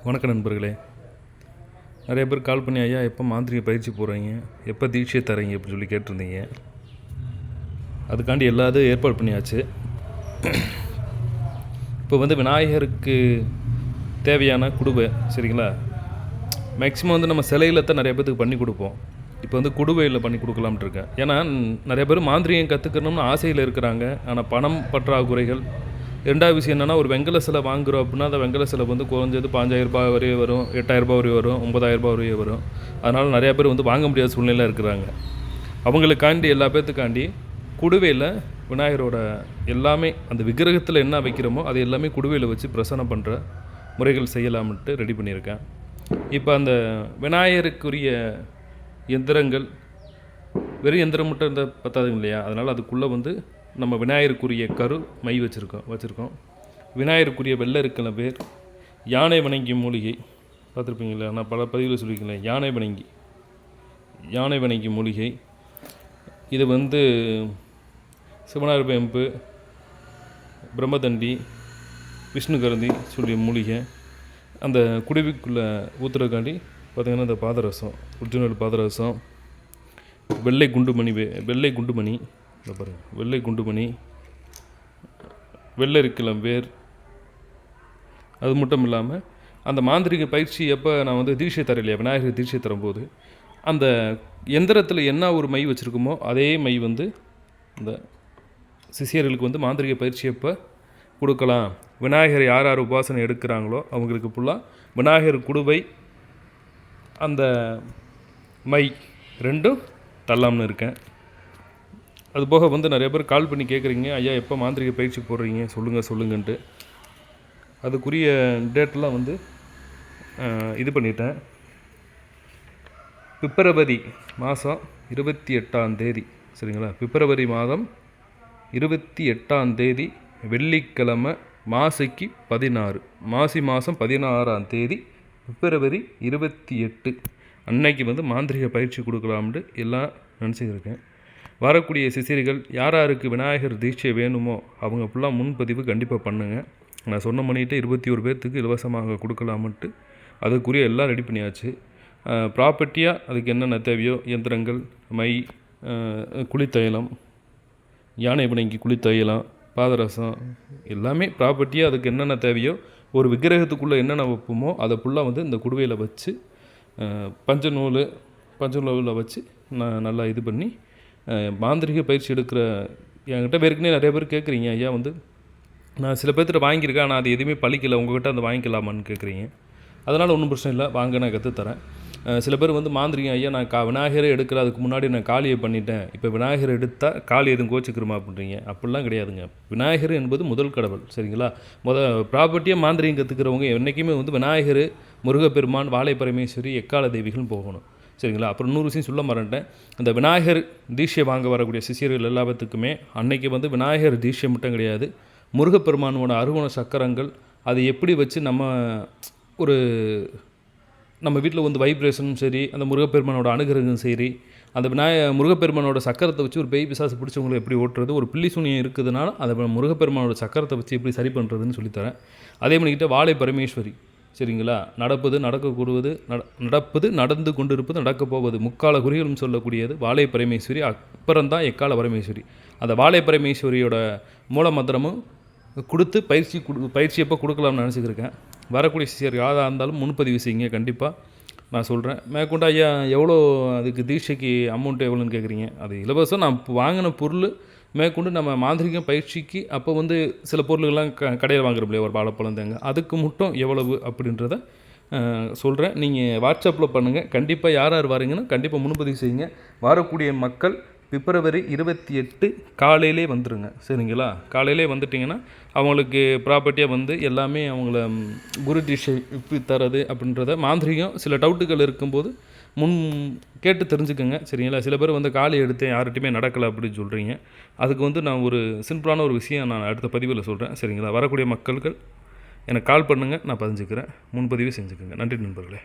வணக்கம் நண்பர்களே. நிறைய பேர் கால் பண்ணி ஐயா எப்போ மாந்திரிக பயிற்சி போகிறீங்க, எப்போ தீட்சை தரீங்க அப்படின்னு சொல்லி கேட்டிருந்தீங்க. அதுக்காண்டி எல்லாத்தையும் ஏற்பாடு பண்ணியாச்சு. இப்போ விநாயகருக்கு தேவையான குடுவை சரிங்களா, மேக்ஸிமம் நம்ம சிலையில் தான் நிறைய பேருக்கு பண்ணி கொடுப்போம். இப்போ குடுவையில் பண்ணி கொடுக்கலாம்னு இருக்கேன். ஏன்னா நிறைய பேர் மாந்திரிகம் கற்றுக்கணும்னு ஆசையில் இருக்கிறாங்க. ஆனால் பணம் பற்றாக்குறைகள். ரெண்டாவது விஷயம் என்னென்னா, ஒரு வெங்கல சிலை வாங்குகிறோம் அப்படின்னா அந்த வெங்கல சிலை குறைஞ்சது 5000 வரையே வரும், 8000 வரையே வரும், 9000 வரையே வரும். அதனால் நிறையா பேர் வாங்க முடியாத சூழ்நிலையில் இருக்கிறாங்க. அவங்களுக்காண்டி எல்லா பேர்த்துக்காண்டி குடுவையில் விநாயகரோட எல்லாமே அந்த விக்கிரகத்தில் என்ன வைக்கிறோமோ அது எல்லாமே குடுவையில் வச்சு பிரசன்னம் பண்ணுற முறைகள் செய்யலாம்ட்டு ரெடி பண்ணியிருக்கேன். இப்போ அந்த விநாயகருக்குரிய எந்திரங்கள் வெறும் எந்திரம் மட்டும் இருந்தால் பத்தாதுங்க இல்லையா, அதனால் அதுக்குள்ளே நம்ம விநாயகருக்குரிய கரு மை வச்சுருக்கோம். விநாயகருக்குரிய வெள்ளை இருக்கல பேர், யானை வணங்கி மூலிகை பார்த்துருப்பீங்களா, நான் பல பதிவில் சொல்லியிருக்கேன். யானை வணங்கி மூலிகை இது சிவனார் வேம்பு, பிரம்மதண்டி, விஷ்ணுகரந்தி சொல்லிய மூலிகை. அந்த குடுவிக்குள்ளே ஊற்றுறதுக்காண்டி பார்த்திங்கன்னா இந்த பாதரசம், ஒரிஜினல் பாதரசம், வெள்ளை குண்டுமணி பாருங்கள், வெள்ளை குண்டுமணி, வெள்ளை இருக்கலாம் வேர். அது மட்டும் இல்லாமல் அந்த மாந்திரிக பயிற்சி எப்போ நான் தீட்சை தர இல்லையா, விநாயகர் தீட்சை தரும்போது அந்த எந்திரத்தில் என்ன ஒரு மை வச்சுருக்குமோ அதே மை இந்த சிஷியர்களுக்கு மாந்திரிக பயிற்சி எப்போ கொடுக்கலாம். விநாயகர் யார் உபாசனை எடுக்கிறாங்களோ அவங்களுக்கு ஃபுல்லாக விநாயகர் குடுவை அந்த மை ரெண்டும் தரலாம்னு இருக்கேன். அதுபோக நிறைய பேர் கால் பண்ணி கேட்குறீங்க, ஐயா எப்போ மாந்திரிக பயிற்சி போடுறீங்க சொல்லுங்கன்ட்டு. அதுக்குரிய டேட்டெலாம் இது பண்ணிட்டேன். பிப்ரவரி மாதம் 28 சரிங்களா, பிப்ரவரி மாதம் 28 வெள்ளிக்கிழமை மாசிக்கு 16, மாசி மாதம் 16 பிப்ரவரி 28 அன்னைக்கு மாந்திரிக பயிற்சி கொடுக்கலாம்னு எல்லாம் நினச்சிக்கிருக்கேன். வரக்கூடிய சிசியர்கள் யாருக்கு விநாயகர் தீட்சை வேணுமோ அவங்க ஃபுல்லாக முன்பதிவு கண்டிப்பாக பண்ணுங்கள். நான் சொன்ன பண்ணிவிட்டு 21 பேர்த்துக்கு இலவசமாக கொடுக்கலாமன்ட்டு அதுக்குரிய எல்லாம் ரெடி பண்ணியாச்சு. ப்ராப்பர்ட்டியாக அதுக்கு என்னென்ன தேவையோ இயந்திரங்கள், மை, குளித்தைலம், யானை வணங்கி குளித்தைலம், பாதரசம் எல்லாமே ப்ராப்பர்ட்டியாக அதுக்கு என்னென்ன தேவையோ ஒரு விக்கிரகத்துக்குள்ளே என்னென்ன வைப்போமோ அதை ஃபுல்லாக இந்த குடுவையில் வச்சு பஞ்சநூலில் வச்சு நான் நல்லா இது பண்ணி மாந்திரிக பயிற்சி எடுக்கிற என்கிட்ட ஏற்கனவே நிறைய பேர் கேட்குறீங்க, ஐயா நான் சில பேர்த்திட்ட வாங்கியிருக்கேன் ஆனால் அது எதுவுமே பழிக்கலை, உங்கள்கிட்ட அந்த வாங்கிக்கலாமான்னு கேட்குறீங்க. அதனால் ஒன்றும் பிரச்சனை இல்லை, வாங்க நான் கற்றுத்தரேன். சில பேர் மாந்திரிகம் ஐயா நான் விநாயகரை எடுக்கிறதுக்கு முன்னாடி நான் காளியை பண்ணிட்டேன், இப்போ விநாயகர் எடுத்தால் காளி எதுவும் கோச்சிக்கிறோமா அப்படின்றீங்க. அப்படிலாம் கிடையாதுங்க. விநாயகர் என்பது முதல் கடவுள் சரிங்களா. ப்ராப்பர்ட்டியாக மாந்திரிகம் கற்றுக்கிறவங்க என்றைக்குமே விநாயகர், முருகப்பெருமான், வாழை பரமேஸ்வரி, எக்கால தேவிகள் போகணும் சரிங்களா. அப்புறம் இன்னொரு விஷயம் சொல்ல மறந்துட்டேன். அந்த விநாயகர் தீட்சை வாங்க வரக்கூடிய சிஷியர்கள் எல்லாத்துக்குமே அன்னைக்கு விநாயகர் தீட்சை மட்டும் கிடையாது, முருகப்பெருமானோட அறுவண சக்கரங்கள் அதை எப்படி வச்சு நம்ம வீட்டில் வைப்ரேஷனும் சரி, அந்த முருகப்பெருமானோட அனுகிரகம் சரி, அந்த முருகப்பெருமானோட சக்கரத்தை வச்சு ஒரு பேய் பிசாசு பிடிச்சவங்களை எப்படி ஓட்டுறது, ஒரு பில்லி சூனியம் இருக்குதுனால அதை முருகப்பெருமானோட சக்கரத்தை வச்சு எப்படி சரி பண்ணுறதுன்னு சொல்லித்தரேன். அதே பண்ணிக்கிட்ட வாழை பரமேஸ்வரி சரிங்களா, நடப்பது நடந்து கொண்டிருப்பது நடக்கப் போவது முக்கால குறிகளும் சொல்லக்கூடியது வாழை பரமேஸ்வரி. அப்புறம்தான் எக்கால பரமேஸ்வரி. அந்த வாழை பரமேஸ்வரியோட மூல மந்திரமும் கொடுத்து பயிற்சி எப்போ கொடுக்கலாம்னு நினச்சிக்கிருக்கேன். வரக்கூடிய சிஷியர் யாராக இருந்தாலும் முன்பதிவு செய்யுங்க, கண்டிப்பாக நான் சொல்கிறேன். மேற்கொண்டு ஐயா எவ்வளோ அதுக்கு தீட்சைக்கு அமௌண்ட் எவ்வளோன்னு கேட்குறீங்க. அது இலவசம். நான் வாங்கின பொருள் மேற்கொண்டு நம்ம மாந்திரிகம் பயிற்சிக்கு அப்போ சில பொருள்கள்லாம் கடையில் வாங்குறோம் இல்லையா, ஒரு வாழைப்பழம் தேங்க, அதுக்கு மட்டும் எவ்வளவு அப்படின்றத சொல்கிறேன். நீங்கள் வாட்ஸ்அப்பில் பண்ணுங்கள். கண்டிப்பாக யார் வரீங்கன்னா கண்டிப்பாக முன்பதிவு செய்யுங்க. வரக்கூடிய மக்கள் பிப்ரவரி 28 காலையிலே வந்துடுங்க சரிங்களா. காலையிலே வந்துட்டிங்கன்னா அவங்களுக்கு ப்ராப்பர்ட்டியாக எல்லாமே அவங்கள குரு தீட்சை இப்படி தரது அப்படின்றத மாந்திரிகம் சில டவுட்டுகள் இருக்கும்போது முன் கேட்டு தெரிஞ்சுக்கோங்க சரிங்களா. சில பேர் காளி எடுத்தேன் யார்கிட்டையுமே நடக்கலை அப்படின்னு சொல்கிறீங்க. அதுக்கு நான் ஒரு சிம்பிளான ஒரு விஷயம் நான் அடுத்த பதிவில் சொல்கிறேன் சரிங்களா. வரக்கூடிய மக்கள்கள் எனக்கு கால் பண்ணுங்கள், நான் பதிஞ்சுக்கிறேன். முன்பதிவு செஞ்சுக்கோங்க. நன்றி நண்பர்களே.